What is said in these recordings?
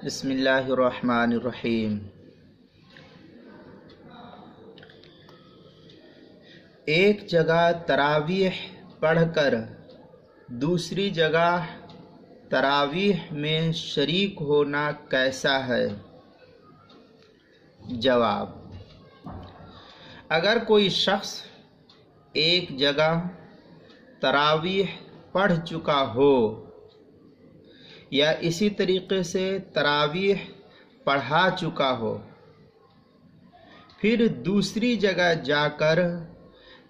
بسم اللہ الرحمن الرحیم۔ ایک جگہ تراویح پڑھ کر دوسری جگہ تراویح میں شریک ہونا کیسا ہے؟ جواب: اگر کوئی شخص ایک جگہ تراویح پڑھ چکا ہو یا اسی طریقے سے تراویح پڑھا چکا ہو، پھر دوسری جگہ جا کر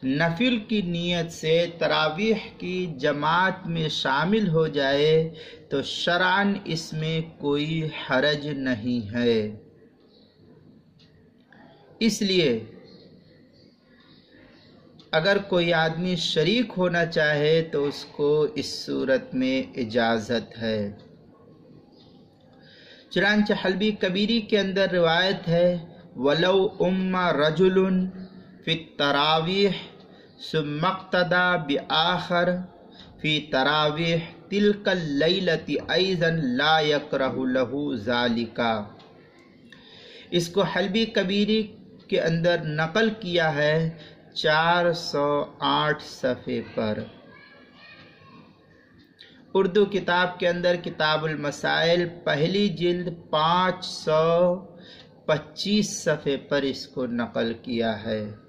نفل کی نیت سے تراویح کی جماعت میں شامل ہو جائے تو شرعاً اس میں کوئی حرج نہیں ہے۔ اس لیے اگر کوئی آدمی شریک ہونا چاہے تو اس کو اس صورت میں اجازت ہے۔ چنانچہ حلبی کبیری کے اندر روایت ہے: وَلَوْ أُمَّ رَجُلٌ فِي التَّرَاوِيحِ ثُمَّ اقْتَدَى بِآخَرٍ فِي تَرَاوِيحِ تِلْكَ اللَّيْلَةِ أَيْضًا لَا يَكْرَهُ لَهُ ذَلِكَ۔ اس کو حلبی کبیری کے اندر نقل کیا ہے 408 صفحے پر۔ اردو کتاب کے اندر کتاب المسائل پہلی جلد 525 صفحے پر اس کو نقل کیا ہے۔